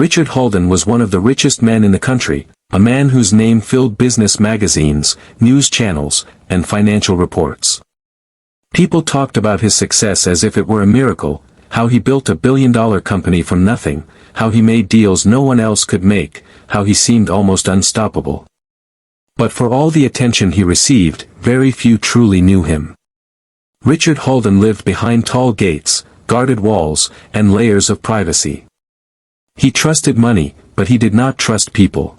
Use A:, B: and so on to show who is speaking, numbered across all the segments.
A: Richard Halden was one of the richest men in the country, a man whose name filled business magazines, news channels, and financial reports. People talked about his success as if it were a miracle, how he built a billion-dollar company from nothing, how he made deals no one else could make, how he seemed almost unstoppable. But for all the attention he received, very few truly knew him. Richard Halden lived behind tall gates, guarded walls, and layers of privacy. He trusted money, but he did not trust people.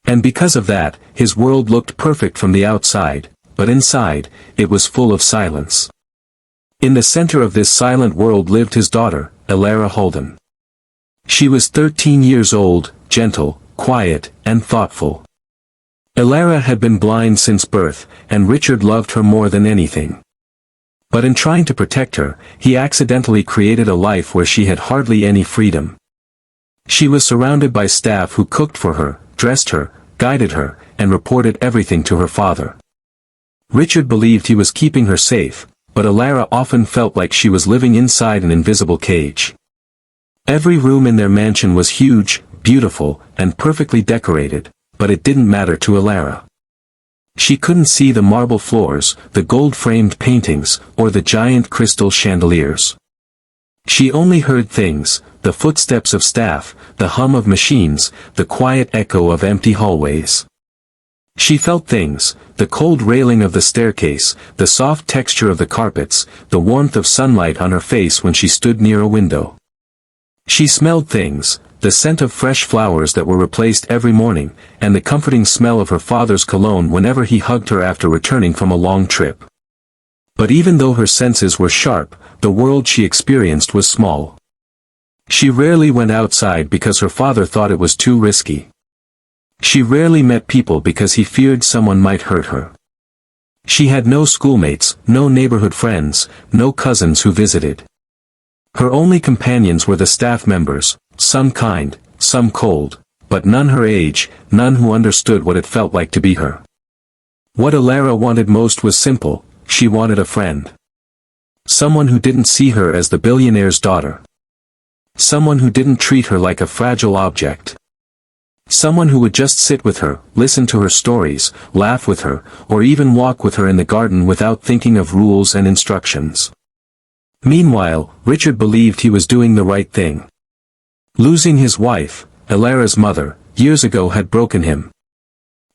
A: And because of that, his world looked perfect from the outside, but inside, it was full of silence. In the center of this silent world lived his daughter, Elara Halden. She was 13 years old, gentle, quiet, and thoughtful. Elara had been blind since birth, and Richard loved her more than anything. But in trying to protect her, he accidentally created a life where she had hardly any freedom. She was surrounded by staff who cooked for her, dressed her, guided her, and reported everything to her father. Richard believed he was keeping her safe, but Elara often felt like she was living inside an invisible cage. Every room in their mansion was huge, beautiful, and perfectly decorated, but it didn't matter to Elara. She couldn't see the marble floors, the gold-framed paintings, or the giant crystal chandeliers. She only heard things, the footsteps of staff, the hum of machines, the quiet echo of empty hallways. She felt things, the cold railing of the staircase, the soft texture of the carpets, the warmth of sunlight on her face when she stood near a window. She smelled things, the scent of fresh flowers that were replaced every morning, and the comforting smell of her father's cologne whenever he hugged her after returning from a long trip. But even though her senses were sharp, the world she experienced was small. She rarely went outside because her father thought it was too risky. She rarely met people because he feared someone might hurt her. She had no schoolmates, no neighborhood friends, no cousins who visited. Her only companions were the staff members, some kind, some cold, but none her age, none who understood what it felt like to be her. What Elara wanted most was simple: she wanted a friend. Someone who didn't see her as the billionaire's daughter. Someone who didn't treat her like a fragile object. Someone who would just sit with her, listen to her stories, laugh with her, or even walk with her in the garden without thinking of rules and instructions. Meanwhile, Richard believed he was doing the right thing. Losing his wife, Elara's mother, years ago had broken him.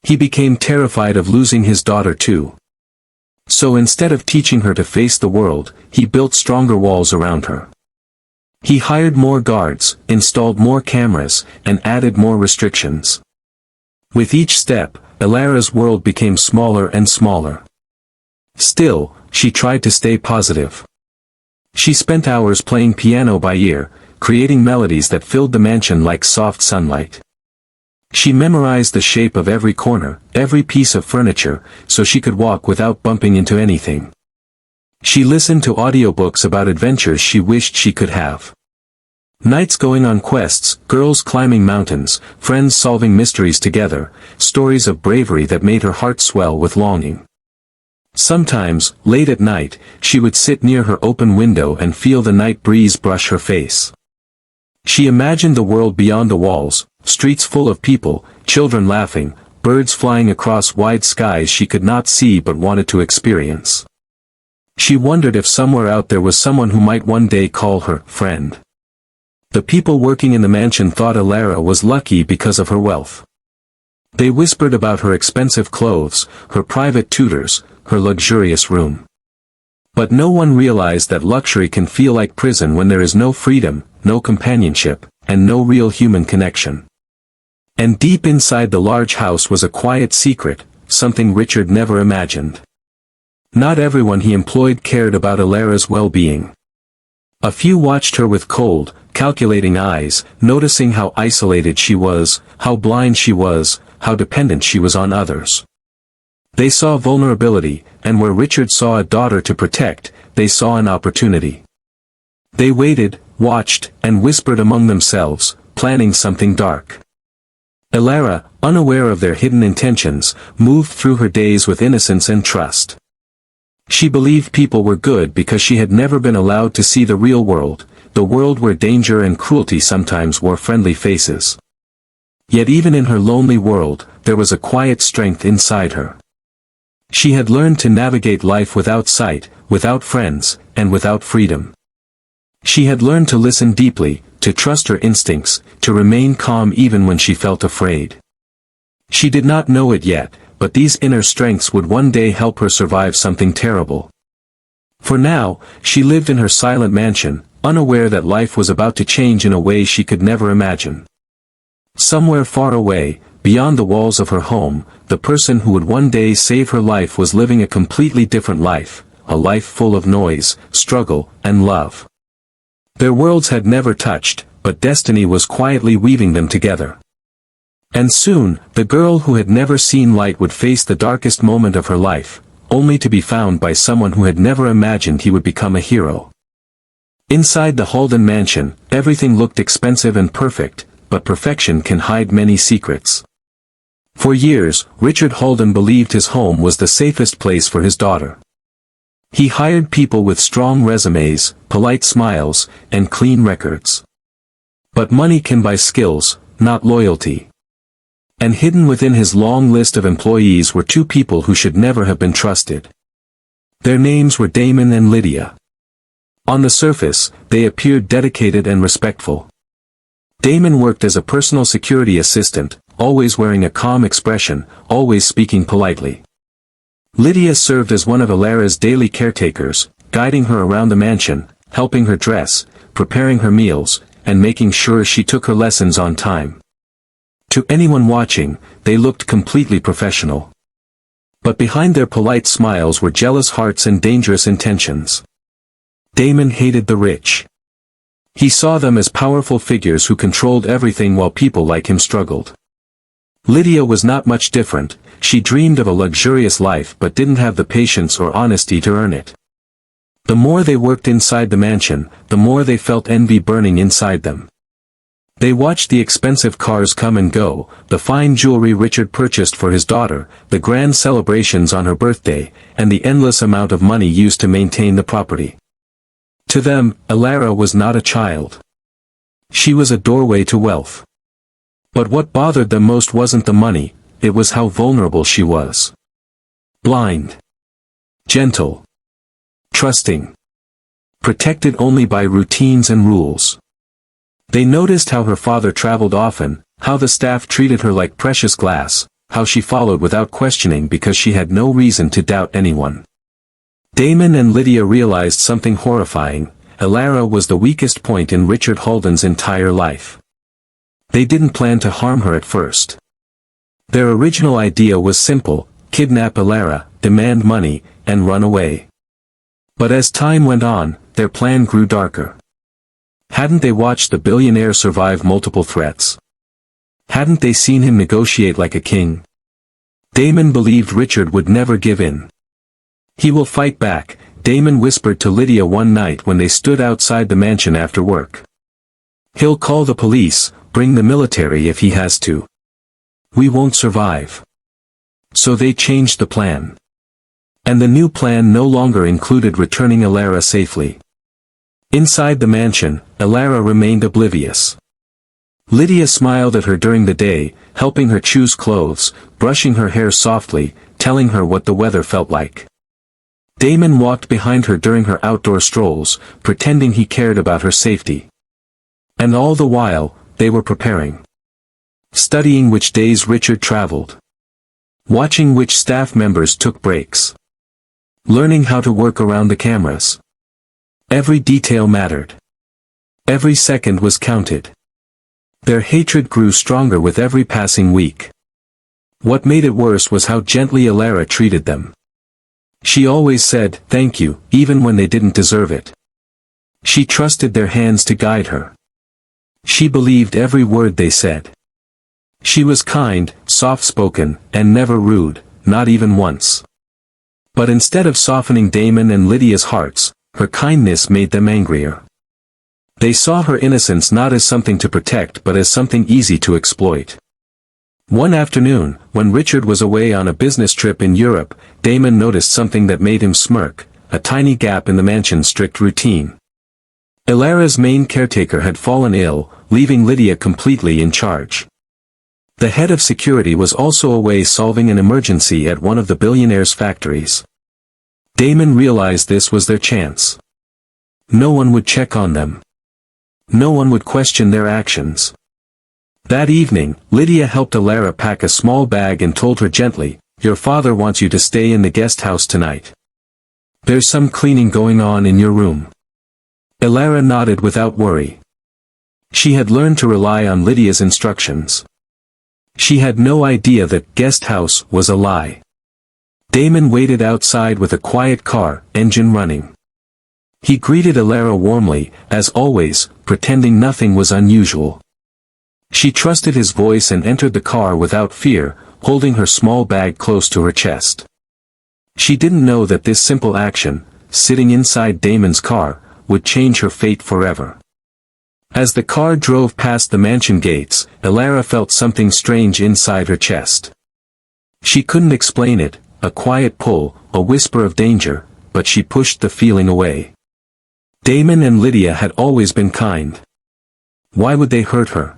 A: He became terrified of losing his daughter too. So instead of teaching her to face the world, he built stronger walls around her. He hired more guards, installed more cameras, and added more restrictions. With each step, Elara's world became smaller and smaller. Still, she tried to stay positive. She spent hours playing piano by ear, creating melodies that filled the mansion like soft sunlight. She memorized the shape of every corner, every piece of furniture, so she could walk without bumping into anything. She listened to audiobooks about adventures she wished she could have. Nights going on quests, girls climbing mountains, friends solving mysteries together, stories of bravery that made her heart swell with longing. Sometimes, late at night, she would sit near her open window and feel the night breeze brush her face. She imagined the world beyond the walls, streets full of people, children laughing, birds flying across wide skies she could not see but wanted to experience. She wondered if somewhere out there was someone who might one day call her friend. The people working in the mansion thought Elara was lucky because of her wealth. They whispered about her expensive clothes, her private tutors, her luxurious room. But no one realized that luxury can feel like prison when there is no freedom, no companionship, and no real human connection. And deep inside the large house was a quiet secret, something Richard never imagined. Not everyone he employed cared about Elara's well-being. A few watched her with cold, calculating eyes, noticing how isolated she was, how blind she was, how dependent she was on others. They saw vulnerability, and where Richard saw a daughter to protect, they saw an opportunity. They waited, watched, and whispered among themselves, planning something dark. Elara, unaware of their hidden intentions, moved through her days with innocence and trust. She believed people were good because she had never been allowed to see the real world, the world where danger and cruelty sometimes wore friendly faces. Yet even in her lonely world, there was a quiet strength inside her. She had learned to navigate life without sight, without friends, and without freedom. She had learned to listen deeply, to trust her instincts, to remain calm even when she felt afraid. She did not know it yet, but these inner strengths would one day help her survive something terrible. For now, she lived in her silent mansion, unaware that life was about to change in a way she could never imagine. Somewhere far away, beyond the walls of her home, the person who would one day save her life was living a completely different life, a life full of noise, struggle, and love. Their worlds had never touched, but destiny was quietly weaving them together. And soon, the girl who had never seen light would face the darkest moment of her life, only to be found by someone who had never imagined he would become a hero. Inside the Holden mansion, everything looked expensive and perfect, but perfection can hide many secrets. For years, Richard Holden believed his home was the safest place for his daughter. He hired people with strong resumes, polite smiles, and clean records. But money can buy skills, not loyalty. And hidden within his long list of employees were two people who should never have been trusted. Their names were Damon and Lydia. On the surface, they appeared dedicated and respectful. Damon worked as a personal security assistant, always wearing a calm expression, always speaking politely. Lydia served as one of Alara's daily caretakers, guiding her around the mansion, helping her dress, preparing her meals, and making sure she took her lessons on time. To anyone watching, they looked completely professional. But behind their polite smiles were jealous hearts and dangerous intentions. Damon hated the rich. He saw them as powerful figures who controlled everything while people like him struggled. Lydia was not much different. She dreamed of a luxurious life but didn't have the patience or honesty to earn it. The more they worked inside the mansion, the more they felt envy burning inside them. They watched the expensive cars come and go, the fine jewelry Richard purchased for his daughter, the grand celebrations on her birthday, and the endless amount of money used to maintain the property. To them, Alara was not a child. She was a doorway to wealth. But what bothered them most wasn't the money, it was how vulnerable she was. Blind. Gentle. Trusting. Protected only by routines and rules. They noticed how her father traveled often, how the staff treated her like precious glass, how she followed without questioning because she had no reason to doubt anyone. Damon and Lydia realized something horrifying. Alara was the weakest point in Richard Holden's entire life. They didn't plan to harm her at first. Their original idea was simple: kidnap Alara, demand money, and run away. But as time went on, their plan grew darker. Hadn't they watched the billionaire survive multiple threats? Hadn't they seen him negotiate like a king? Damon believed Richard would never give in. "He will fight back," Damon whispered to Lydia one night when they stood outside the mansion after work. "He'll call the police, bring the military if he has to. We won't survive." So they changed the plan. And the new plan no longer included returning Alara safely. Inside the mansion, Alara remained oblivious. Lydia smiled at her during the day, helping her choose clothes, brushing her hair softly, telling her what the weather felt like. Damon walked behind her during her outdoor strolls, pretending he cared about her safety. And all the while, they were preparing. Studying which days Richard traveled. Watching which staff members took breaks. Learning how to work around the cameras. Every detail mattered. Every second was counted. Their hatred grew stronger with every passing week. What made it worse was how gently Alara treated them. She always said, "Thank you," even when they didn't deserve it. She trusted their hands to guide her. She believed every word they said. She was kind, soft-spoken, and never rude, not even once. But instead of softening Damon and Lydia's hearts, her kindness made them angrier. They saw her innocence not as something to protect but as something easy to exploit. One afternoon, when Richard was away on a business trip in Europe, Damon noticed something that made him smirk: a tiny gap in the mansion's strict routine. Ilara's main caretaker had fallen ill, leaving Lydia completely in charge. The head of security was also away solving an emergency at one of the Billionaire's factories. Damon realized this was their chance. No one would check on them. No one would question their actions. That evening, Lydia helped Ilara pack a small bag and told her gently, "Your father wants you to stay in the guest house tonight. There's some cleaning going on in your room." Ilara nodded without worry. She had learned to rely on Lydia's instructions. She had no idea that guest house was a lie. Damon waited outside with a quiet car engine running. He greeted Ilara warmly, as always, pretending nothing was unusual. She trusted his voice and entered the car without fear, holding her small bag close to her chest. She didn't know that this simple action, sitting inside Damon's car, would change her fate forever. As the car drove past the mansion gates, Ilara felt something strange inside her chest. She couldn't explain it, a quiet pull, a whisper of danger, but she pushed the feeling away. Damon and Lydia had always been kind. Why would they hurt her?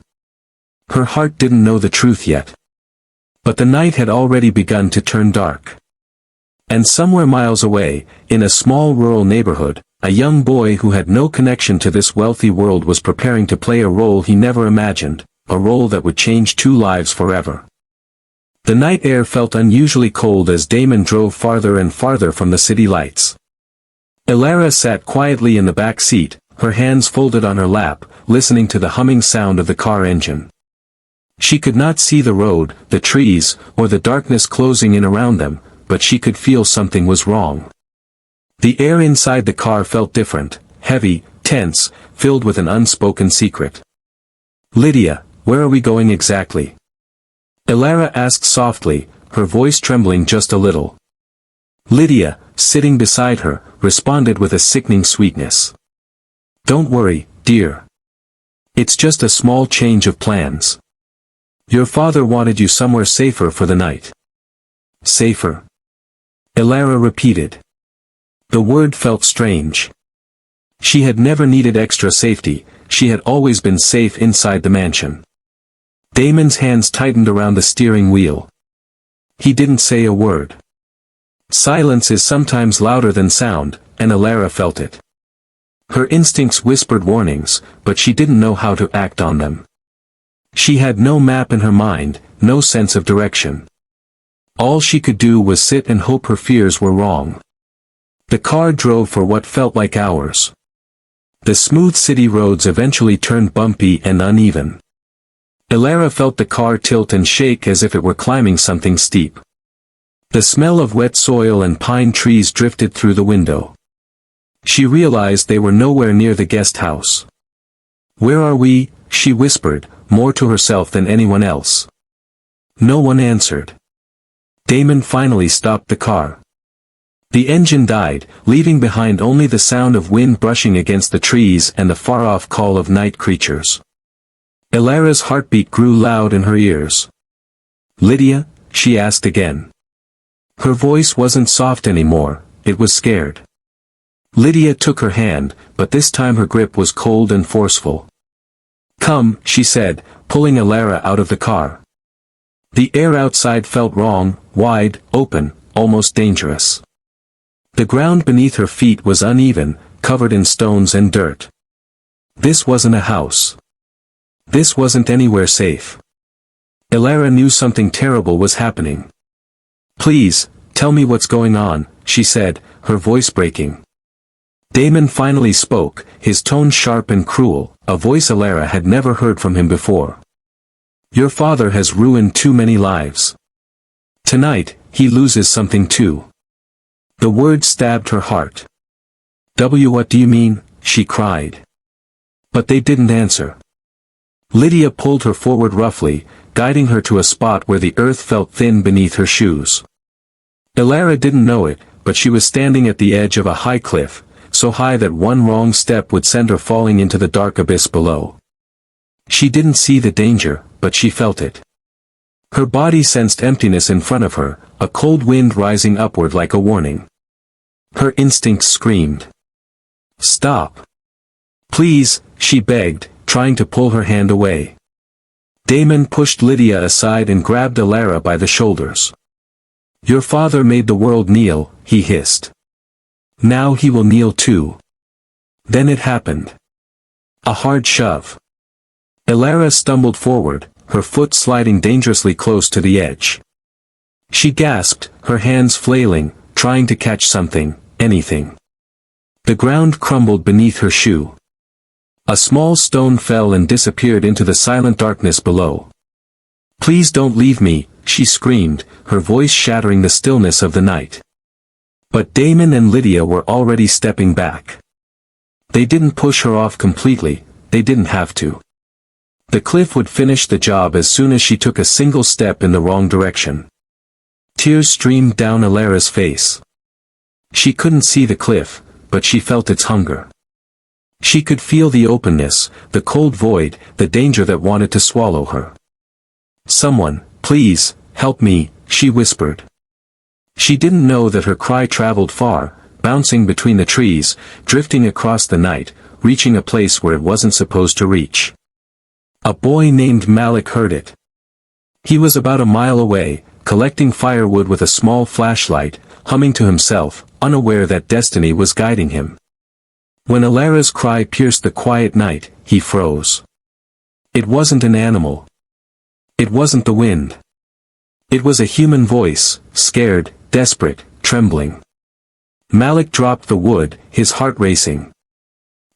A: Her heart didn't know the truth yet. But the night had already begun to turn dark. And somewhere miles away, in a small rural neighborhood, a young boy who had no connection to this wealthy world was preparing to play a role he never imagined, a role that would change two lives forever. The night air felt unusually cold as Damon drove farther and farther from the city lights. Ilara sat quietly in the back seat, her hands folded on her lap, listening to the humming sound of the car engine. She could not see the road, the trees, or the darkness closing in around them, but she could feel something was wrong. The air inside the car felt different, heavy, tense, filled with an unspoken secret. "Lydia, where are we going exactly?" Ilara asked softly, her voice trembling just a little. Lydia, sitting beside her, responded with a sickening sweetness. "Don't worry, dear. It's just a small change of plans. Your father wanted you somewhere safer for the night." "Safer?" Ilara repeated. The word felt strange. She had never needed extra safety, she had always been safe inside the mansion. Damon's hands tightened around the steering wheel. He didn't say a word. Silence is sometimes louder than sound, and Ilara felt it. Her instincts whispered warnings, but she didn't know how to act on them. She had no map in her mind, no sense of direction. All she could do was sit and hope her fears were wrong. The car drove for what felt like hours. The smooth city roads eventually turned bumpy and uneven. Ilara felt the car tilt and shake as if it were climbing something steep. The smell of wet soil and pine trees drifted through the window. She realized they were nowhere near the guest house. "Where are we?" she whispered, more to herself than anyone else. No one answered. Damon finally stopped the car. The engine died, leaving behind only the sound of wind brushing against the trees and the far-off call of night creatures. Ilara's heartbeat grew loud in her ears. "Lydia?" she asked again. Her voice wasn't soft anymore, it was scared. Lydia took her hand, but this time her grip was cold and forceful. "Come," she said, pulling Ilara out of the car. The air outside felt wrong, wide, open, almost dangerous. The ground beneath her feet was uneven, covered in stones and dirt. This wasn't a house. This wasn't anywhere safe. Ilara knew something terrible was happening. "Please, tell me what's going on," she said, her voice breaking. Damon finally spoke, his tone sharp and cruel, a voice Ilara had never heard from him before. "Your father has ruined too many lives. Tonight, he loses something too." The word stabbed her heart. What do you mean?" she cried. But they didn't answer. Lydia pulled her forward roughly, guiding her to a spot where the earth felt thin beneath her shoes. Ilara didn't know it, but she was standing at the edge of a high cliff, so high that one wrong step would send her falling into the dark abyss below. She didn't see the danger, but she felt it. Her body sensed emptiness in front of her, a cold wind rising upward like a warning. Her instincts screamed. "Stop! Please, she begged, trying to pull her hand away. Damon pushed Lydia aside and grabbed Alara by the shoulders. Your father made the world kneel, he hissed. Now he will kneel too. Then it happened. A hard shove. Alara stumbled forward, her foot sliding dangerously close to the edge. She gasped, her hands flailing, trying to catch something, anything. The ground crumbled beneath her shoe. A small stone fell and disappeared into the silent darkness below. Please don't leave me, she screamed, her voice shattering the stillness of the night. But Damon and Lydia were already stepping back. They didn't push her off completely, they didn't have to. The cliff would finish the job as soon as she took a single step in the wrong direction. Tears streamed down Alara's face. She couldn't see the cliff, but she felt its hunger. She could feel the openness, the cold void, the danger that wanted to swallow her. Someone, please, help me, she whispered. She didn't know that her cry traveled far, bouncing between the trees, drifting across the night, reaching a place where it wasn't supposed to reach. A boy named Malik heard it. He was about a mile away, collecting firewood with a small flashlight, humming to himself, unaware that destiny was guiding him. When Alara's cry pierced the quiet night, he froze. It wasn't an animal. It wasn't the wind. It was a human voice, scared, desperate, trembling. Malik dropped the wood, his heart racing.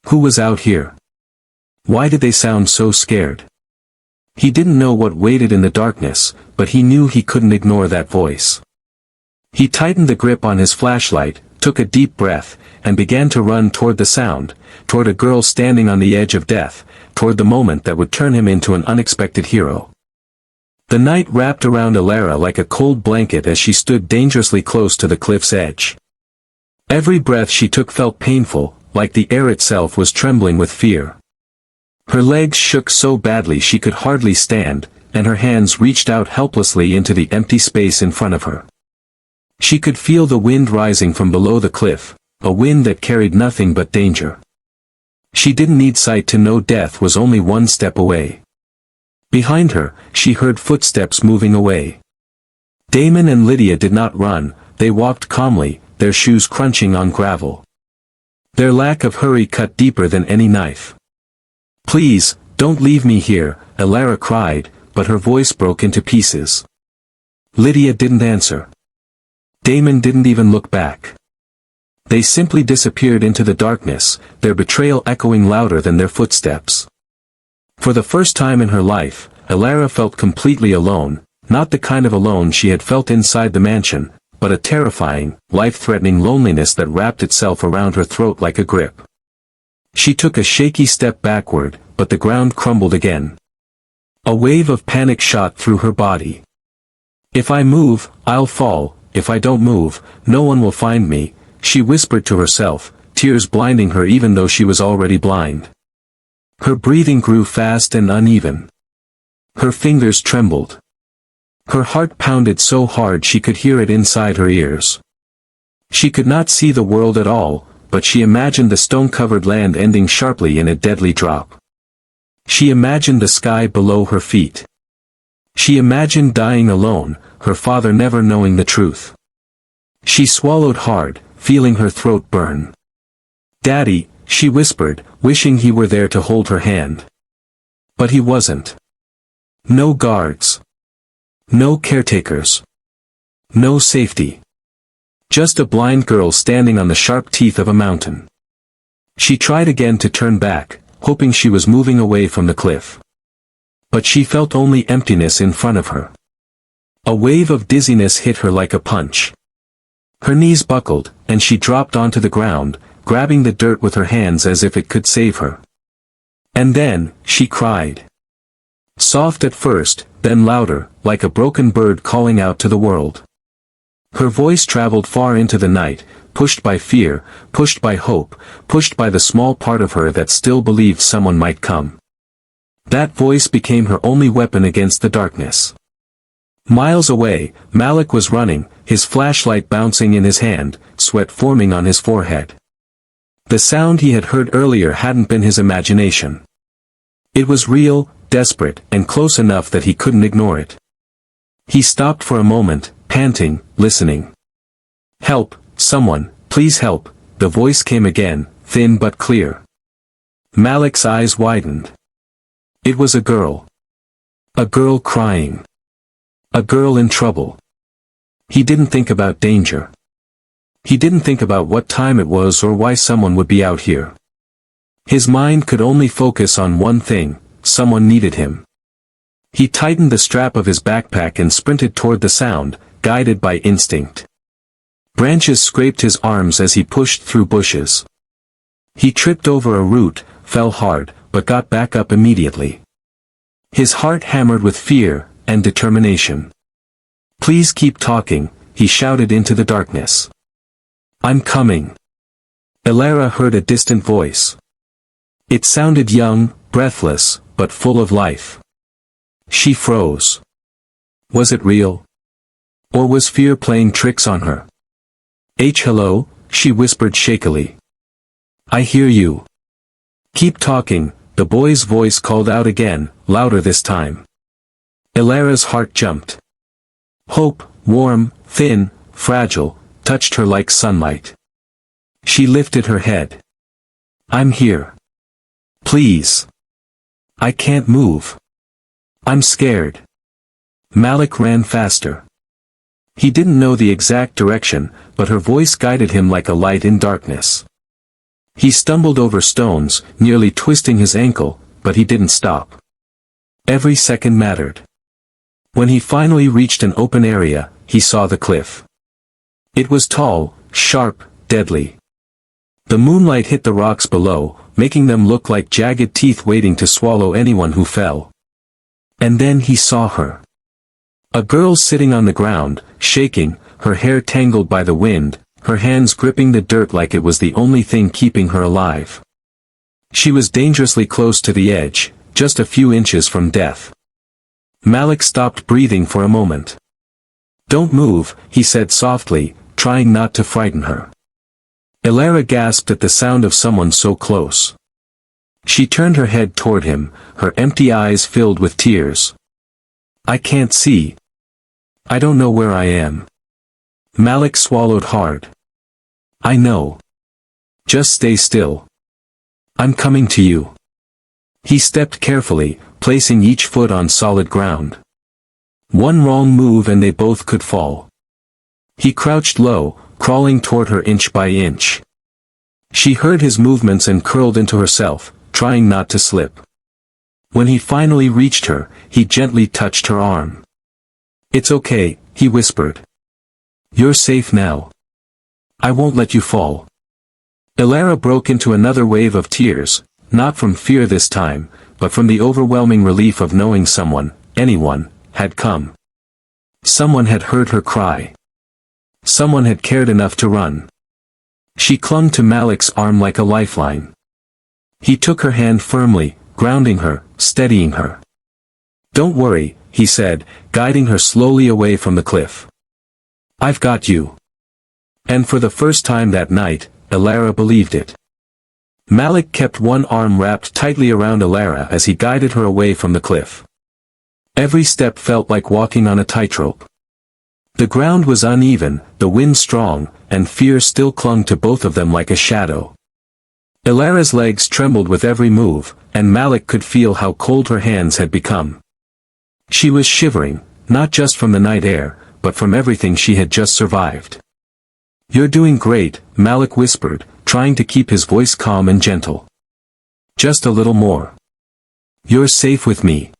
A: Who was out here? Why did they sound so scared? He didn't know what waited in the darkness, but he knew he couldn't ignore that voice. He tightened the grip on his flashlight, took a deep breath, and began to run toward the sound, toward a girl standing on the edge of death, toward the moment that would turn him into an unexpected hero. The night wrapped around Alara like a cold blanket as she stood dangerously close to the cliff's edge. Every breath she took felt painful, like the air itself was trembling with fear. Her legs shook so badly she could hardly stand, and her hands reached out helplessly into the empty space in front of her. She could feel the wind rising from below the cliff, a wind that carried nothing but danger. She didn't need sight to know death was only one step away. Behind her, she heard footsteps moving away. Damon and Lydia did not run, they walked calmly, their shoes crunching on gravel. Their lack of hurry cut deeper than any knife. Please, don't leave me here, Alara cried, but her voice broke into pieces. Lydia didn't answer. Damon didn't even look back. They simply disappeared into the darkness, their betrayal echoing louder than their footsteps. For the first time in her life, Alara felt completely alone, not the kind of alone she had felt inside the mansion, but a terrifying, life-threatening loneliness that wrapped itself around her throat like a grip. She took a shaky step backward, but the ground crumbled again. A wave of panic shot through her body. If I move, I'll fall, if I don't move, no one will find me, she whispered to herself, tears blinding her even though she was already blind. Her breathing grew fast and uneven. Her fingers trembled. Her heart pounded so hard she could hear it inside her ears. She could not see the world at all, but she imagined the stone-covered land ending sharply in a deadly drop. She imagined the sky below her feet. She imagined dying alone, her father never knowing the truth. She swallowed hard, feeling her throat burn. Daddy, she whispered, wishing he were there to hold her hand. But he wasn't. No guards. No caretakers. No safety. Just a blind girl standing on the sharp teeth of a mountain. She tried again to turn back, hoping she was moving away from the cliff. But she felt only emptiness in front of her. A wave of dizziness hit her like a punch. Her knees buckled, and she dropped onto the ground, grabbing the dirt with her hands as if it could save her. And then, she cried. Soft at first, then louder, like a broken bird calling out to the world. Her voice traveled far into the night, pushed by fear, pushed by hope, pushed by the small part of her that still believed someone might come. That voice became her only weapon against the darkness. Miles away, Malik was running, his flashlight bouncing in his hand, sweat forming on his forehead. The sound he had heard earlier hadn't been his imagination. It was real, desperate, and close enough that he couldn't ignore it. He stopped for a moment, panting, listening. "Help, someone, please help," the voice came again, thin but clear. Malik's eyes widened. It was a girl. A girl crying. A girl in trouble. He didn't think about danger. He didn't think about what time it was or why someone would be out here. His mind could only focus on one thing: someone needed him. He tightened the strap of his backpack and sprinted toward the sound, guided by instinct. Branches scraped his arms as he pushed through bushes. He tripped over a root, fell hard, but got back up immediately. His heart hammered with fear and determination. "Please keep talking," he shouted into the darkness. "I'm coming." Elara heard a distant voice. It sounded young, breathless, but full of life. She froze. Was it real? Or was fear playing tricks on her? Hello, she whispered shakily. "I hear you." "Keep talking," the boy's voice called out again, louder this time. Elara's heart jumped. Hope, warm, thin, fragile, touched her like sunlight. She lifted her head. "I'm here. Please. I can't move. I'm scared." Malik ran faster. He didn't know the exact direction, but her voice guided him like a light in darkness. He stumbled over stones, nearly twisting his ankle, but he didn't stop. Every second mattered. When he finally reached an open area, he saw the cliff. It was tall, sharp, deadly. The moonlight hit the rocks below, making them look like jagged teeth waiting to swallow anyone who fell. And then he saw her. A girl sitting on the ground, shaking, her hair tangled by the wind, her hands gripping the dirt like it was the only thing keeping her alive. She was dangerously close to the edge, just a few inches from death. Malik stopped breathing for a moment. "Don't move," he said softly, trying not to frighten her. Elara gasped at the sound of someone so close. She turned her head toward him, her empty eyes filled with tears. "I can't see. I don't know where I am." Malik swallowed hard. "I know. Just stay still. I'm coming to you." He stepped carefully, placing each foot on solid ground. One wrong move and they both could fall. He crouched low, crawling toward her inch by inch. She heard his movements and curled into herself, trying not to slip. When he finally reached her, he gently touched her arm. "It's okay," he whispered. "You're safe now. I won't let you fall." Elara broke into another wave of tears, not from fear this time, but from the overwhelming relief of knowing someone, anyone, had come. Someone had heard her cry. Someone had cared enough to run. She clung to Malik's arm like a lifeline. He took her hand firmly, grounding her, steadying her. "Don't worry," he said, guiding her slowly away from the cliff. "I've got you." And for the first time that night, Elara believed it. Malik kept one arm wrapped tightly around Elara as he guided her away from the cliff. Every step felt like walking on a tightrope. The ground was uneven, the wind strong, and fear still clung to both of them like a shadow. Elara's legs trembled with every move, and Malik could feel how cold her hands had become. She was shivering, not just from the night air, but from everything she had just survived. "You're doing great," Malik whispered, trying to keep his voice calm and gentle. "Just a little more. You're safe with me."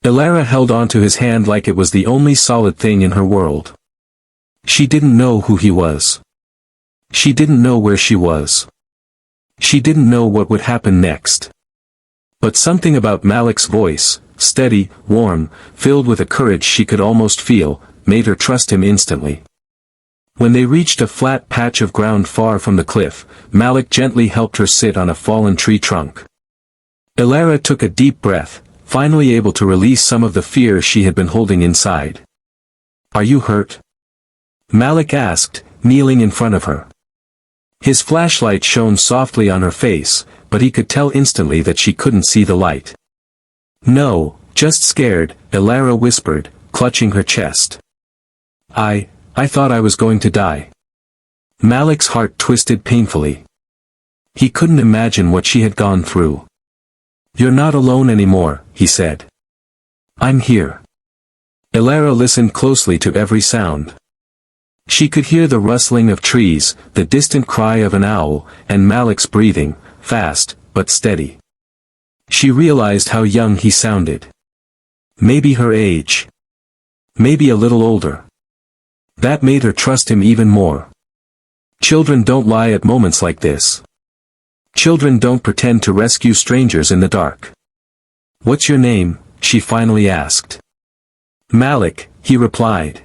A: Elara held onto his hand like it was the only solid thing in her world. She didn't know who he was. She didn't know where she was. She didn't know what would happen next. But something about Malik's voice, steady, warm, filled with a courage she could almost feel, made her trust him instantly. When they reached a flat patch of ground far from the cliff, Malik gently helped her sit on a fallen tree trunk. Elara took a deep breath, finally able to release some of the fear she had been holding inside. "Are you hurt?" Malik asked, kneeling in front of her. His flashlight shone softly on her face, but he could tell instantly that she couldn't see the light. "No, just scared," Elara whispered, clutching her chest. I thought I was going to die." Malik's heart twisted painfully. He couldn't imagine what she had gone through. "You're not alone anymore," he said. "I'm here." Elara listened closely to every sound. She could hear the rustling of trees, the distant cry of an owl, and Malik's breathing, fast, but steady. She realized how young he sounded. Maybe her age. Maybe a little older. That made her trust him even more. Children don't lie at moments like this. Children don't pretend to rescue strangers in the dark. "What's your name?" she finally asked. "Malik," he replied.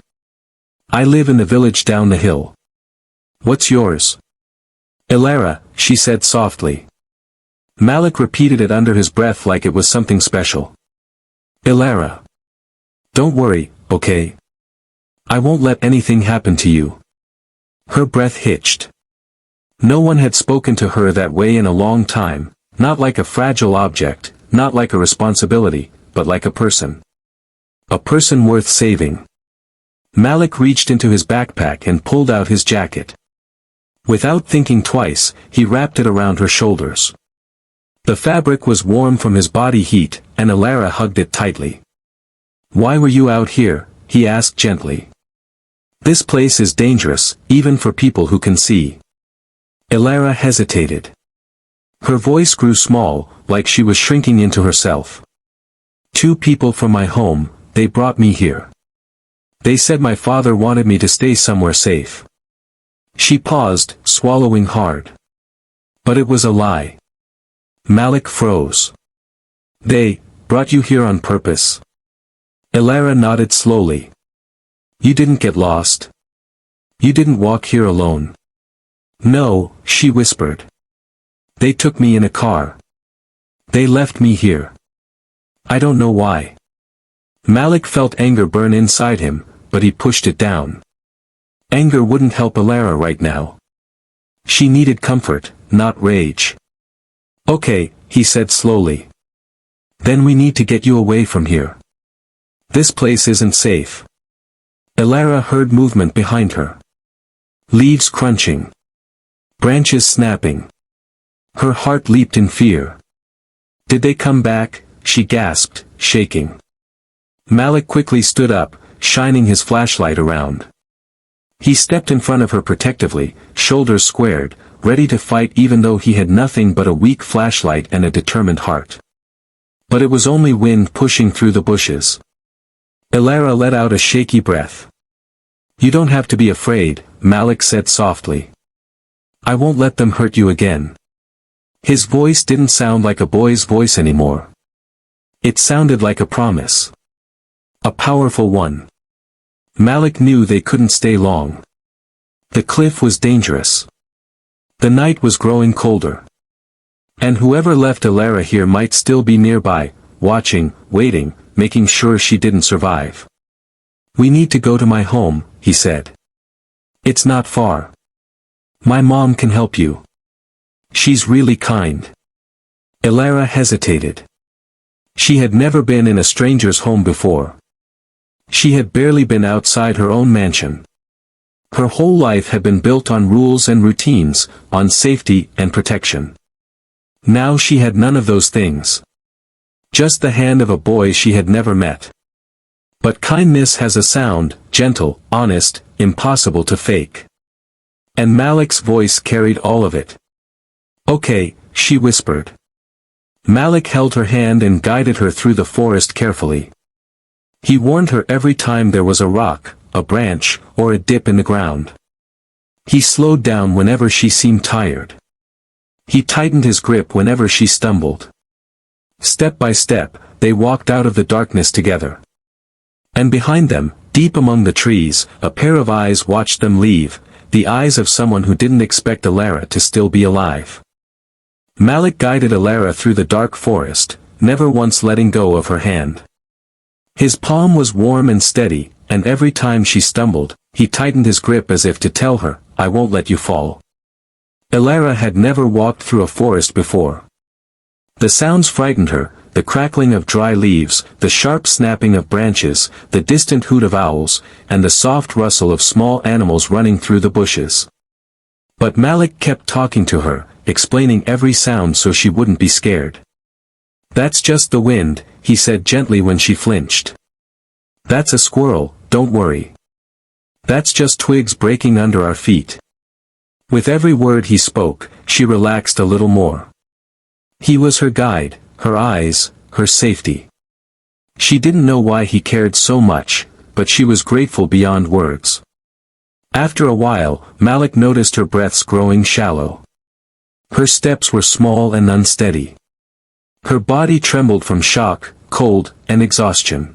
A: "I live in the village down the hill." "What's yours?" "Elara," she said softly. Malik repeated it under his breath like it was something special. "Elara. Don't worry, okay? I won't let anything happen to you." Her breath hitched. No one had spoken to her that way in a long time, not like a fragile object, not like a responsibility, but like a person. A person worth saving. Malik reached into his backpack and pulled out his jacket. Without thinking twice, he wrapped it around her shoulders. The fabric was warm from his body heat, and Elara hugged it tightly. "Why were you out here?" he asked gently. "This place is dangerous, even for people who can see." Elara hesitated. Her voice grew small, like she was shrinking into herself. "Two people from my home, they brought me here. They said my father wanted me to stay somewhere safe." She paused, swallowing hard. "But it was a lie." Malik froze. "They brought you here on purpose?" Elara nodded slowly. "You didn't get lost? You didn't walk here alone?" "No," she whispered. "They took me in a car. They left me here. I don't know why." Malik felt anger burn inside him, but he pushed it down. Anger wouldn't help Elara right now. She needed comfort, not rage. "Okay," he said slowly. "Then we need to get you away from here. This place isn't safe." Elara heard movement behind her. Leaves crunching. Branches snapping. Her heart leaped in fear. "Did they come back?" she gasped, shaking. Malik quickly stood up, shining his flashlight around. He stepped in front of her protectively, shoulders squared, ready to fight even though he had nothing but a weak flashlight and a determined heart. But it was only wind pushing through the bushes. Elara let out a shaky breath. "You don't have to be afraid," Malik said softly. "I won't let them hurt you again." His voice didn't sound like a boy's voice anymore. It sounded like a promise. A powerful one. Malik knew they couldn't stay long. The cliff was dangerous. The night was growing colder. And whoever left Elara here might still be nearby, watching, waiting, making sure she didn't survive. "We need to go to my home," he said. "It's not far. My mom can help you. She's really kind." Elara hesitated. She had never been in a stranger's home before. She had barely been outside her own mansion. Her whole life had been built on rules and routines, on safety and protection. Now she had none of those things. Just the hand of a boy she had never met. But kindness has a sound, gentle, honest, impossible to fake. And Malik's voice carried all of it. "Okay," she whispered. Malik held her hand and guided her through the forest carefully. He warned her every time there was a rock, a branch, or a dip in the ground. He slowed down whenever she seemed tired. He tightened his grip whenever she stumbled. Step by step, they walked out of the darkness together. And behind them, deep among the trees, a pair of eyes watched them leave, the eyes of someone who didn't expect Elara to still be alive. Malik guided Elara through the dark forest, never once letting go of her hand. His palm was warm and steady, and every time she stumbled, he tightened his grip as if to tell her, "I won't let you fall." Elara had never walked through a forest before. The sounds frightened her, the crackling of dry leaves, the sharp snapping of branches, the distant hoot of owls, and the soft rustle of small animals running through the bushes. But Malik kept talking to her, explaining every sound so she wouldn't be scared. "That's just the wind," he said gently when she flinched. "That's a squirrel, don't worry. That's just twigs breaking under our feet." With every word he spoke, she relaxed a little more. He was her guide, her eyes, her safety. She didn't know why he cared so much, but she was grateful beyond words. After a while, Malik noticed her breaths growing shallow. Her steps were small and unsteady. Her body trembled from shock, cold, and exhaustion.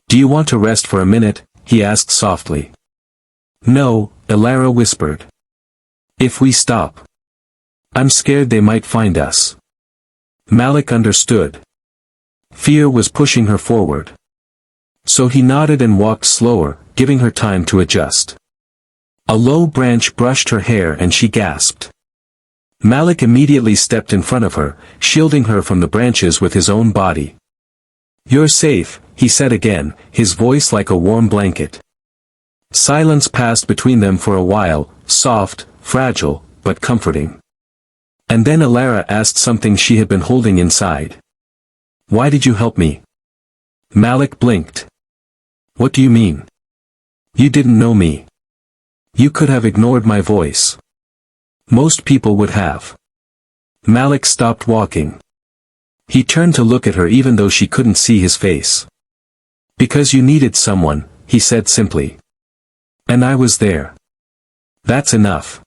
A: "Do you want to rest for a minute?" he asked softly. "No," Elara whispered. "If we stop, I'm scared they might find us." Malik understood. Fear was pushing her forward. So he nodded and walked slower, giving her time to adjust. A low branch brushed her hair and she gasped. Malik immediately stepped in front of her, shielding her from the branches with his own body. "You're safe," he said again, his voice like a warm blanket. Silence passed between them for a while, soft, fragile, but comforting. And then Elara asked something she had been holding inside. "Why did you help me?" Malik blinked. "What do you mean? You didn't know me. You could have ignored my voice. Most people would have." Malik stopped walking. He turned to look at her even though she couldn't see his face. "Because you needed someone," he said simply. "And I was there. That's enough."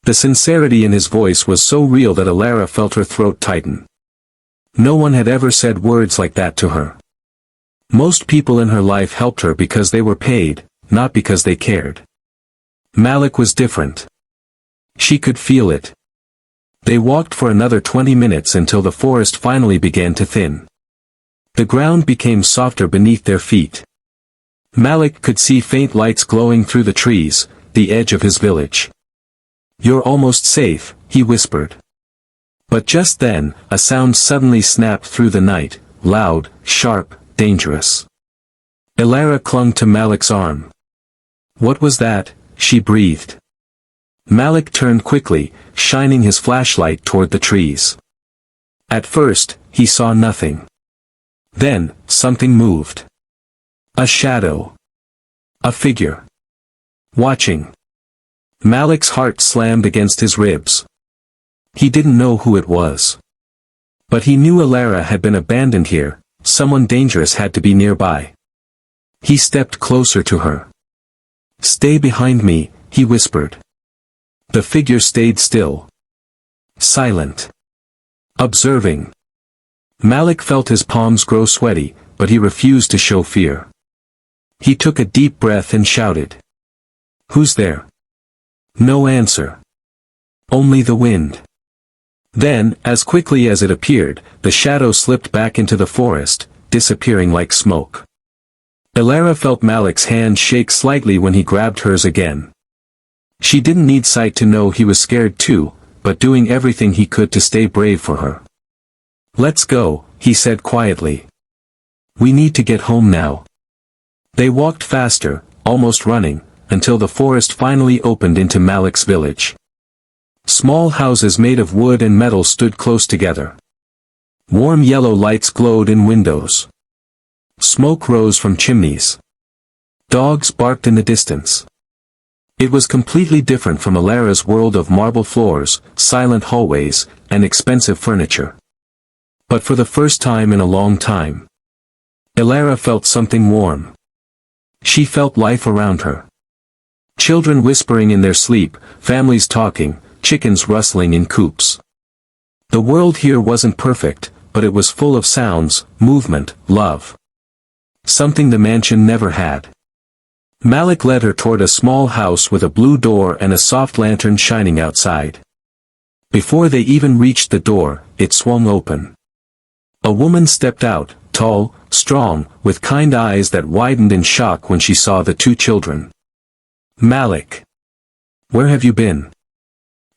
A: The sincerity in his voice was so real that Elara felt her throat tighten. No one had ever said words like that to her. Most people in her life helped her because they were paid, not because they cared. Malik was different. She could feel it. They walked for another 20 minutes until the forest finally began to thin. The ground became softer beneath their feet. Malik could see faint lights glowing through the trees, the edge of his village. "You're almost safe," he whispered. But just then, a sound suddenly snapped through the night, loud, sharp, dangerous. Elara clung to Malik's arm. "What was that?" she breathed. Malik turned quickly, shining his flashlight toward the trees. At first, he saw nothing. Then, something moved. A shadow. A figure. Watching. Malik's heart slammed against his ribs. He didn't know who it was. But he knew Elara had been abandoned here, someone dangerous had to be nearby. He stepped closer to her. "Stay behind me," he whispered. The figure stayed still. Silent. Observing. Malik felt his palms grow sweaty, but he refused to show fear. He took a deep breath and shouted. "Who's there?" No answer. Only the wind. Then, as quickly as it appeared, the shadow slipped back into the forest, disappearing like smoke. Elara felt Malik's hand shake slightly when he grabbed hers again. She didn't need sight to know he was scared too, but doing everything he could to stay brave for her. "Let's go," he said quietly. "We need to get home now." They walked faster, almost running, until the forest finally opened into Malik's village. Small houses made of wood and metal stood close together. Warm yellow lights glowed in windows. Smoke rose from chimneys. Dogs barked in the distance. It was completely different from Elara's world of marble floors, silent hallways, and expensive furniture. But for the first time in a long time, Elara felt something warm. She felt life around her. Children whispering in their sleep, families talking, chickens rustling in coops. The world here wasn't perfect, but it was full of sounds, movement, love. Something the mansion never had. Malik led her toward a small house with a blue door and a soft lantern shining outside. Before they even reached the door, it swung open. A woman stepped out, tall, strong, with kind eyes that widened in shock when she saw the two children. "Malik. Where have you been?"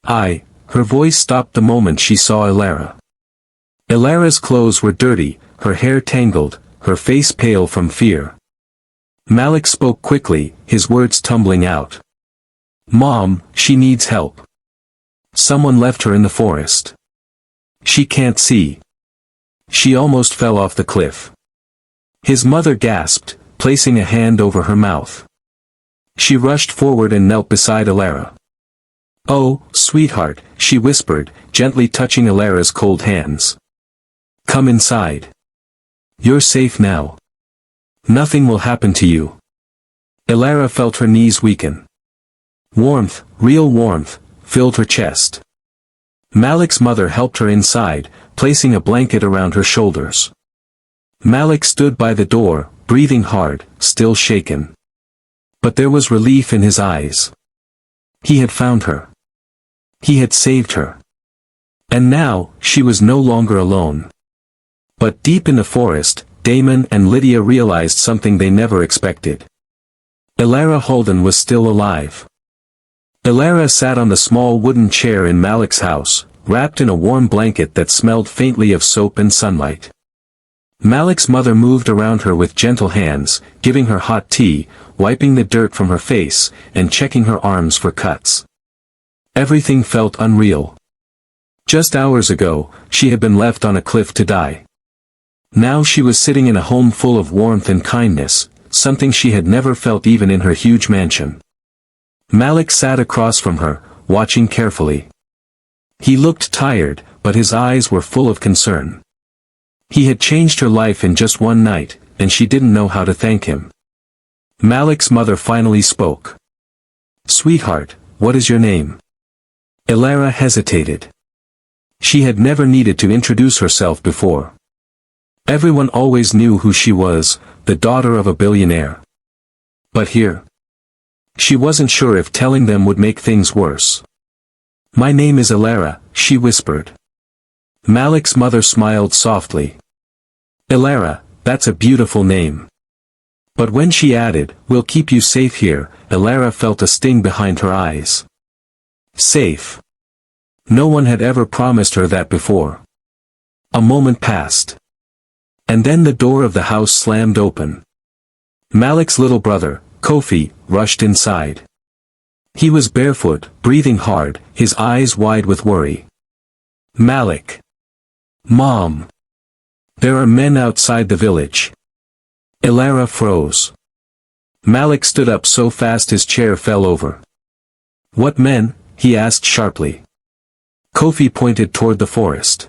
A: Her voice stopped the moment she saw Elara. Elara's clothes were dirty, her hair tangled, her face pale from fear. Malik spoke quickly, his words tumbling out. "Mom, she needs help. Someone left her in the forest. She can't see." She almost fell off the cliff. His mother gasped, placing a hand over her mouth. She rushed forward and knelt beside Elara. "Oh, sweetheart," she whispered, gently touching Elara's cold hands. "Come inside. You're safe now. Nothing will happen to you." Elara felt her knees weaken. Warmth, real warmth, filled her chest. Malik's mother helped her inside, placing a blanket around her shoulders. Malik stood by the door, breathing hard, still shaken. But there was relief in his eyes. He had found her. He had saved her. And now, she was no longer alone. But deep in the forest, Damon and Lydia realized something they never expected. Elara Holden was still alive. Elara sat on the small wooden chair in Malik's house, wrapped in a warm blanket that smelled faintly of soap and sunlight. Malik's mother moved around her with gentle hands, giving her hot tea, wiping the dirt from her face, and checking her arms for cuts. Everything felt unreal. Just hours ago, she had been left on a cliff to die. Now she was sitting in a home full of warmth and kindness, something she had never felt even in her huge mansion. Malik sat across from her, watching carefully. He looked tired, but his eyes were full of concern. He had changed her life in just one night, and she didn't know how to thank him. Malik's mother finally spoke. "Sweetheart, what is your name?" Elara hesitated. She had never needed to introduce herself before. Everyone always knew who she was, the daughter of a billionaire. But here, she wasn't sure if telling them would make things worse. "My name is Elara," she whispered. Malik's mother smiled softly. "Elara, that's a beautiful name." But when she added, "We'll keep you safe here," Elara felt a sting behind her eyes. Safe. No one had ever promised her that before. A moment passed. And then the door of the house slammed open. Malik's little brother, Kofi, rushed inside. He was barefoot, breathing hard, his eyes wide with worry. "Malik. Mom. There are men outside the village." Elara froze. Malik stood up so fast his chair fell over. "What men?" he asked sharply. Kofi pointed toward the forest.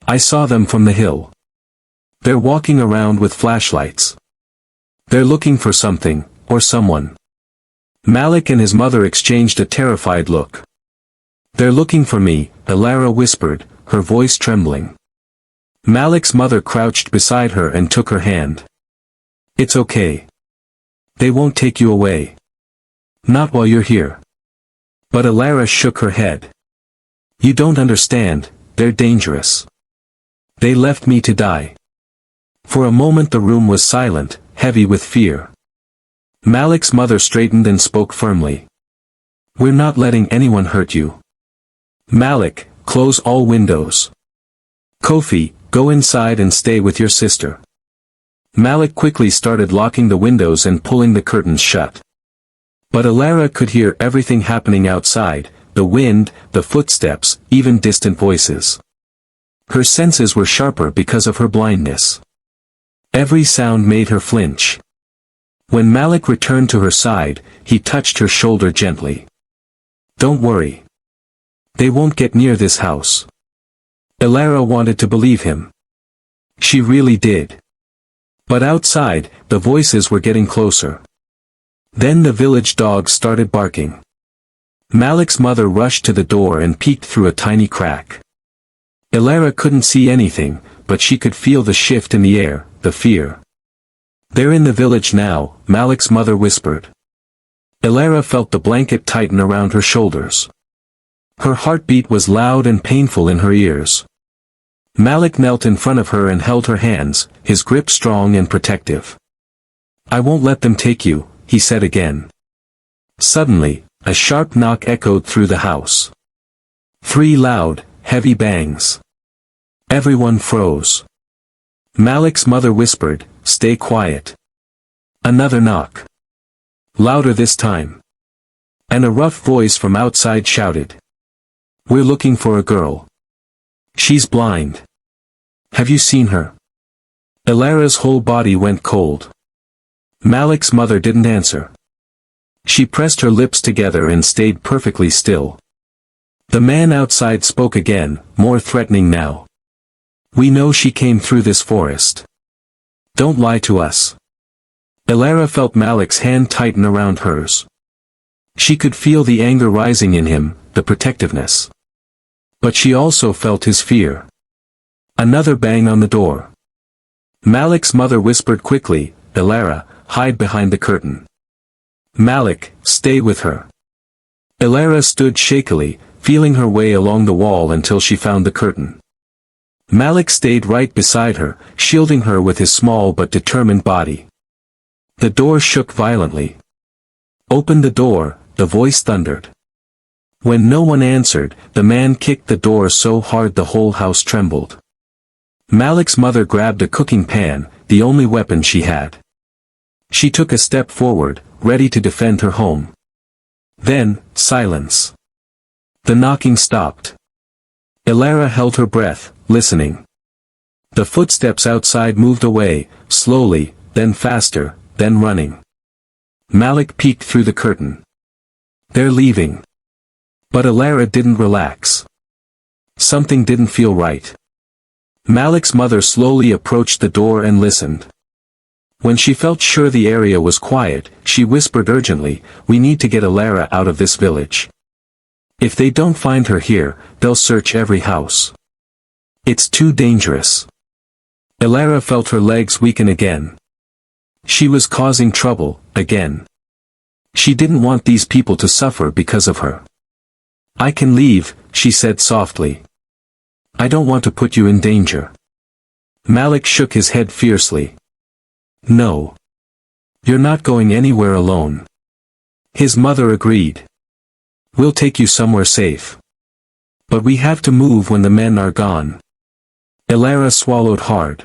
A: "I saw them from the hill. They're walking around with flashlights. They're looking for something, or someone." Malik and his mother exchanged a terrified look. "They're looking for me," Elara whispered, her voice trembling. Malik's mother crouched beside her and took her hand. "It's okay. They won't take you away. Not while you're here." But Elara shook her head. "You don't understand, they're dangerous. They left me to die." For a moment the room was silent, heavy with fear. Malik's mother straightened and spoke firmly. "We're not letting anyone hurt you. Malik, close all windows. Kofi, go inside and stay with your sister." Malik quickly started locking the windows and pulling the curtains shut. But Elara could hear everything happening outside, the wind, the footsteps, even distant voices. Her senses were sharper because of her blindness. Every sound made her flinch. When Malik returned to her side, he touched her shoulder gently. "Don't worry. They won't get near this house." Elara wanted to believe him. She really did. But outside, the voices were getting closer. Then the village dogs started barking. Malik's mother rushed to the door and peeked through a tiny crack. Elara couldn't see anything, but she could feel the shift in the air, the fear. "They're in the village now," Malik's mother whispered. Elara felt the blanket tighten around her shoulders. Her heartbeat was loud and painful in her ears. Malik knelt in front of her and held her hands, his grip strong and protective. "I won't let them take you," he said again. Suddenly, a sharp knock echoed through the house. Three loud, heavy bangs. Everyone froze. Malik's mother whispered, "Stay quiet." Another knock. Louder this time. And a rough voice from outside shouted, "We're looking for a girl. She's blind. Have you seen her?" Ilara's whole body went cold. Malik's mother didn't answer. She pressed her lips together and stayed perfectly still. The man outside spoke again, more threatening now. "We know she came through this forest. Don't lie to us." Ilara felt Malik's hand tighten around hers. She could feel the anger rising in him, the protectiveness. But she also felt his fear. Another bang on the door. Malik's mother whispered quickly, "Ilara, hide behind the curtain." "Malik, stay with her." Ilara stood shakily, feeling her way along the wall until she found the curtain. Malik stayed right beside her, shielding her with his small but determined body. The door shook violently. "Open the door," the voice thundered. When no one answered, the man kicked the door so hard the whole house trembled. Malik's mother grabbed a cooking pan, the only weapon she had. She took a step forward, ready to defend her home. Then, silence. The knocking stopped. Ilara held her breath, listening. The footsteps outside moved away, slowly, then faster, then running. Malik peeked through the curtain. "They're leaving." But Ilara didn't relax. Something didn't feel right. Malik's mother slowly approached the door and listened. When she felt sure the area was quiet, she whispered urgently, "We need to get Ilara out of this village. If they don't find her here, they'll search every house. It's too dangerous." Ilara felt her legs weaken again. She was causing trouble, again. She didn't want these people to suffer because of her. "I can leave," she said softly. "I don't want to put you in danger." Malik shook his head fiercely. "No. You're not going anywhere alone." His mother agreed. "We'll take you somewhere safe. But we have to move when the men are gone." Ilara swallowed hard.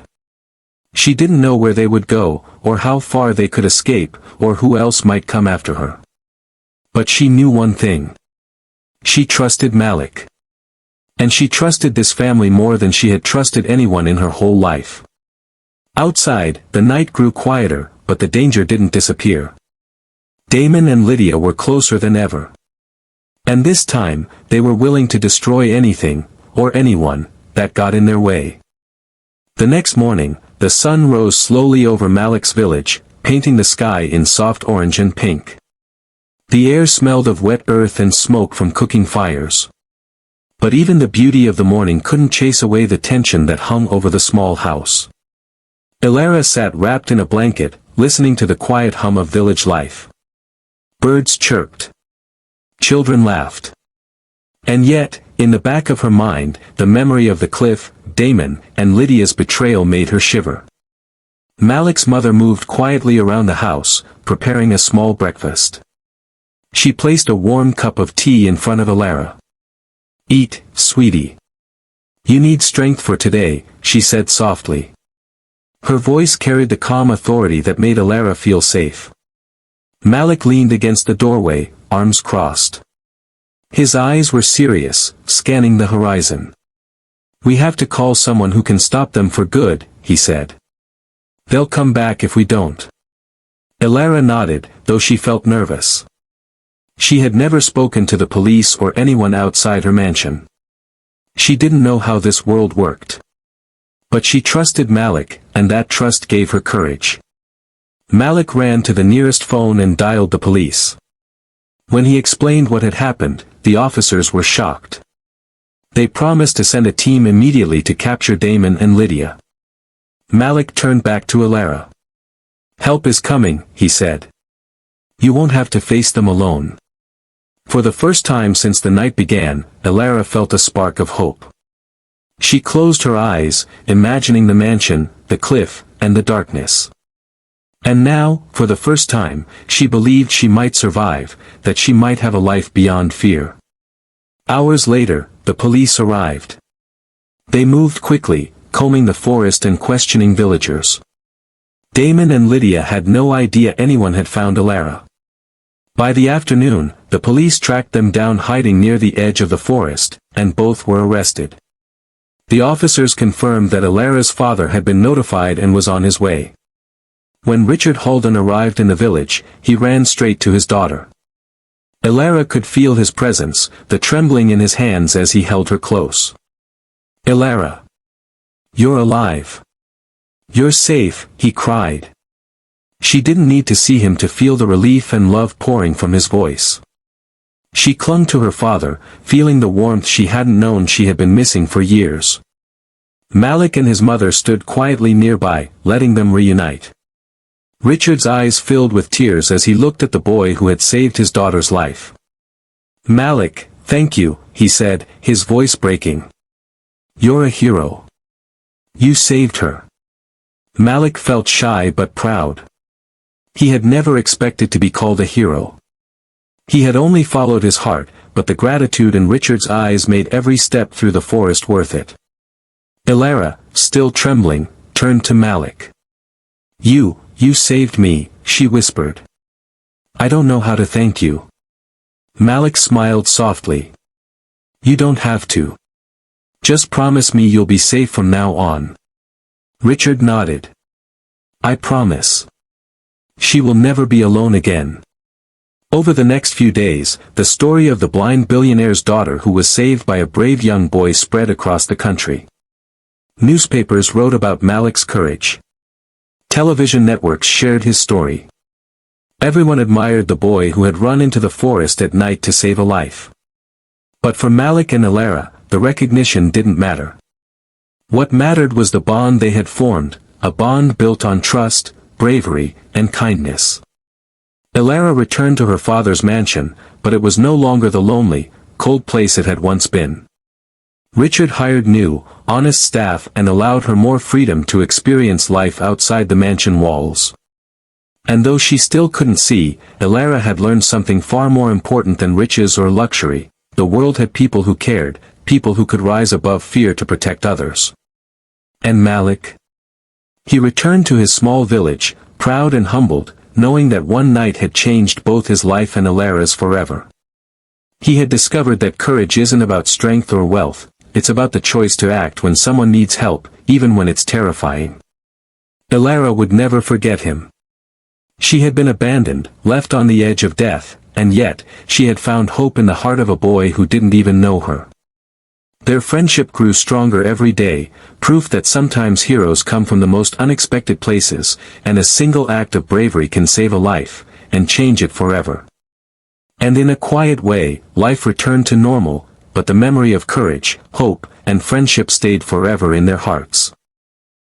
A: She didn't know where they would go, or how far they could escape, or who else might come after her. But she knew one thing. She trusted Malik. And she trusted this family more than she had trusted anyone in her whole life. Outside, the night grew quieter, but the danger didn't disappear. Damon and Lydia were closer than ever. And this time, they were willing to destroy anything, or anyone, that got in their way. The next morning, the sun rose slowly over Malik's village, painting the sky in soft orange and pink. The air smelled of wet earth and smoke from cooking fires. But even the beauty of the morning couldn't chase away the tension that hung over the small house. Ilara sat wrapped in a blanket, listening to the quiet hum of village life. Birds chirped. Children laughed. And yet, in the back of her mind, the memory of the cliff, Damon, and Lydia's betrayal made her shiver. Malik's mother moved quietly around the house, preparing a small breakfast. She placed a warm cup of tea in front of Ilara. "Eat, sweetie. You need strength for today," she said softly. Her voice carried the calm authority that made Ilara feel safe. Malik leaned against the doorway, arms crossed. His eyes were serious, scanning the horizon. "We have to call someone who can stop them for good," he said. "They'll come back if we don't." Ilara nodded, though she felt nervous. She had never spoken to the police or anyone outside her mansion. She didn't know how this world worked. But she trusted Malik, and that trust gave her courage. Malik ran to the nearest phone and dialed the police. When he explained what had happened, the officers were shocked. They promised to send a team immediately to capture Damon and Lydia. Malik turned back to Ilara. "Help is coming," he said. "You won't have to face them alone." For the first time since the night began, Ilara felt a spark of hope. She closed her eyes, imagining the mansion, the cliff, and the darkness. And now, for the first time, she believed she might survive, that she might have a life beyond fear. Hours later, the police arrived. They moved quickly, combing the forest and questioning villagers. Damon and Lydia had no idea anyone had found Alara. By the afternoon, the police tracked them down hiding near the edge of the forest, and both were arrested. The officers confirmed that Alara's father had been notified and was on his way. When Richard Halden arrived in the village, he ran straight to his daughter. Alara could feel his presence, the trembling in his hands as he held her close. "Alara! You're alive! You're safe," he cried. She didn't need to see him to feel the relief and love pouring from his voice. She clung to her father, feeling the warmth she hadn't known she had been missing for years. Malik and his mother stood quietly nearby, letting them reunite. Richard's eyes filled with tears as he looked at the boy who had saved his daughter's life. "Malik, thank you," he said, his voice breaking. "You're a hero. You saved her." Malik felt shy but proud. He had never expected to be called a hero. He had only followed his heart, but the gratitude in Richard's eyes made every step through the forest worth it. Alara, still trembling, turned to Malik. You saved me," she whispered. "I don't know how to thank you." Malik smiled softly. "You don't have to. Just promise me you'll be safe from now on." Richard nodded. "I promise. She will never be alone again." Over the next few days, the story of the blind billionaire's daughter who was saved by a brave young boy spread across the country. Newspapers wrote about Malik's courage. Television networks shared his story. Everyone admired the boy who had run into the forest at night to save a life. But for Malik and Alara, the recognition didn't matter. What mattered was the bond they had formed, a bond built on trust, bravery, and kindness. Alara returned to her father's mansion, but it was no longer the lonely, cold place it had once been. Richard hired new, honest staff and allowed her more freedom to experience life outside the mansion walls. And though she still couldn't see, Alara had learned something far more important than riches or luxury. The world had people who cared, people who could rise above fear to protect others. And Malik? He returned to his small village, proud and humbled, knowing that one night had changed both his life and Alara's forever. He had discovered that courage isn't about strength or wealth, it's about the choice to act when someone needs help, even when it's terrifying. Alara would never forget him. She had been abandoned, left on the edge of death, and yet, she had found hope in the heart of a boy who didn't even know her. Their friendship grew stronger every day, proof that sometimes heroes come from the most unexpected places, and a single act of bravery can save a life, and change it forever. And in a quiet way, life returned to normal, but the memory of courage, hope, and friendship stayed forever in their hearts.